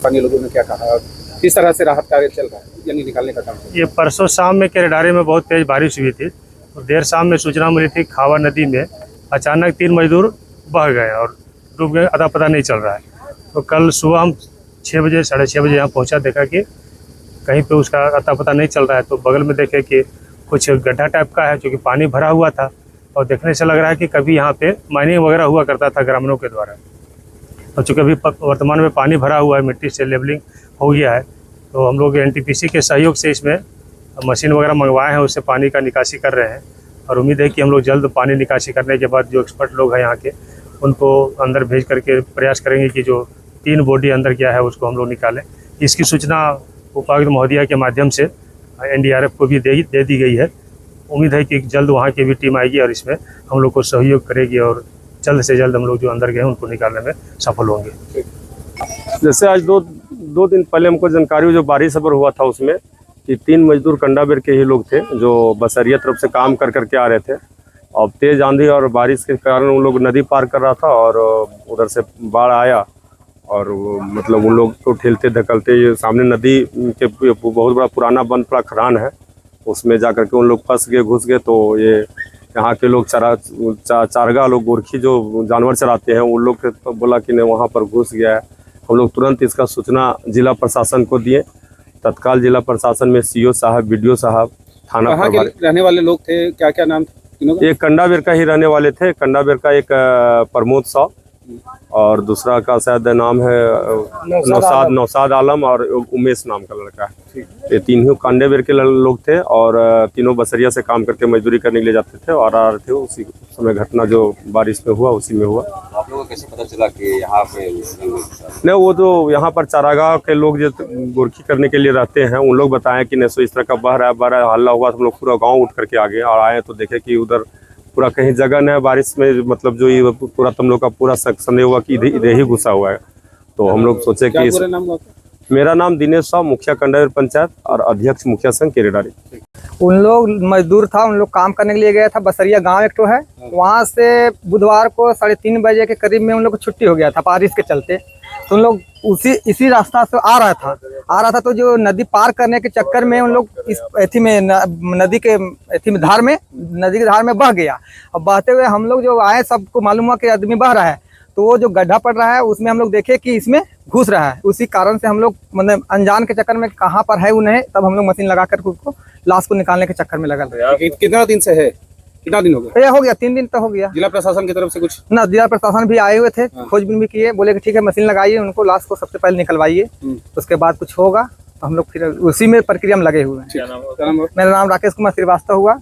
स्थानीय लोगों ने क्या कहा, किस तरह से राहत कार्य चल रहा है यानी निकालने का काम? ये परसों शाम में केरेडारी में बहुत तेज बारिश हुई थी और देर शाम में सूचना मिली थी खावा नदी में अचानक 3 मजदूर बह गए और डूब गए, अता पता नहीं चल रहा है। तो कल सुबह हम 6 बजे 6:30 बजे यहाँ पहुँचा, देखा कि कहीं पे उसका अता पता नहीं चल रहा है। तो बगल में देखे कि कुछ गड्ढा टाइप का है जो कि पानी भरा हुआ था और देखने से लग रहा है कि कभी यहाँ पे माइनिंग वगैरह हुआ करता था ग्रामीणों के द्वारा। और चूँकि अभी वर्तमान में पानी भरा हुआ है, मिट्टी से लेवलिंग हो गया है, तो हम लोग एनटीपीसी के सहयोग से इसमें मशीन वगैरह मंगवाए हैं, उससे पानी का निकासी कर रहे हैं। और उम्मीद है कि हम लोग जल्द पानी निकासी करने के बाद जो एक्सपर्ट लोग हैं यहाँ के, उनको अंदर भेज करके प्रयास करेंगे कि जो 3 बॉडी अंदर गया है उसको हम लोग निकालें। इसकी सूचना उपायुक्त महोदया के माध्यम से एनडीआरएफ को भी दे दी गई है। उम्मीद है कि जल्द वहाँ की भी टीम आएगी और इसमें हम लोग को सहयोग करेगी और जल्द से जल्द हम लोग जो अंदर गए उनको निकालने में सफल होंगे। जैसे आज दो दिन पहले हमको जानकारी हुई, जो बारिश खबर हुआ था उसमें कि 3 मजदूर कंडाबेर के ही लोग थे जो बसरिया तरफ से काम कर करके आ रहे थे। अब तेज आंधी और बारिश के कारण उन लोग नदी पार कर रहा था और उधर से बाढ़ आया और मतलब उन लोग को ठेलते धकलते ये सामने नदी के बहुत बड़ा पुराना बंद पड़ा खदान है, उसमें जा करके उन लोग फंस गए, घुस गए। तो ये यहाँ के लोग चारगा लोग, गोरखी जो जानवर चराते हैं, उन लोग के बोला कि नहीं वहाँ पर घुस गया है। हम लोग तुरंत इसका सूचना जिला प्रशासन को दिए। तत्काल जिला प्रशासन में सीओ साहब, बीडीओ साहब, थाना प्रभारी। रहने वाले लोग थे, क्या क्या नाम था? एक कंडाबेर का ही रहने वाले थे। कंडाबेर का एक प्रमोद साव और दूसरा का शायद नाम है नौसाद आलम और उमेश नाम का लड़का है। ये 3 ही कंडाबेर के लोग थे और तीनों बसरिया से काम करके मजदूरी करने के लिए जाते थे और आ रहे थे। उसी समय घटना जो बारिश में हुआ उसी में हुआ। आप लोगों को कैसे पता चला कि यहाँ पे? नहीं, वो जो यहाँ पर चारागाह के लोग जो गोरखी करने के लिए रहते हैं, उन लोग बताएं कि नहीं सो इस तरह का बह रहा है, हल्ला हुआ। हम लोग पूरा गाँव उठ करके आ गए और आए तो देखे कि उधर पूरा कहीं जगह नहीं है बारिश में, मतलब जो ये पूरा तुम लोग का पूरा संदेह हुआ कि इधर ही घुसा हुआ है। तो हम लोग सोचे कि मेरा नाम दिनेश साहब, मुखिया कंडाबेर पंचायत और अध्यक्ष मुखिया संघ केरेडारी। उन लोग मजदूर था, उन लोग काम करने के लिए गया था। बसरिया गांव एक तो है, वहां से बुधवार को 3:30 बजे के करीब में उन लोग को छुट्टी हो गया था बारिश के चलते। तो उन लोग इसी रास्ता से आ रहा था। तो जो नदी पार करने के चक्कर में उन लोग इस नदी के धार में बह गया। अब बहते हुए हम लोग जो आए, सबको मालूम हुआ कि आदमी बह रहा है, तो वो जो गड्ढा पड़ रहा है उसमें हम लोग देखे कि इसमें घुस रहा है। उसी कारण से हम लोग मतलब अनजान के चक्कर में कहाँ पर है उन्हें, तब हम लोग मशीन लगा कर उसको लाश को निकालने के चक्कर में लगा। कितना दिन से है? कितना दिन हो गया? ये हो गया 3 दिन तो हो गया। जिला प्रशासन की तरफ से कुछ ना, जिला प्रशासन भी आए हुए थे, खोजबीन भी किए, बोले कि ठीक है मशीन लगाइए, उनको लाश को सबसे पहले निकलवाइए, उसके बाद कुछ होगा। तो हम लोग फिर उसी में प्रक्रिया में लगे हुए हैं। मेरा नाम राकेश कुमार श्रीवास्तव हुआ।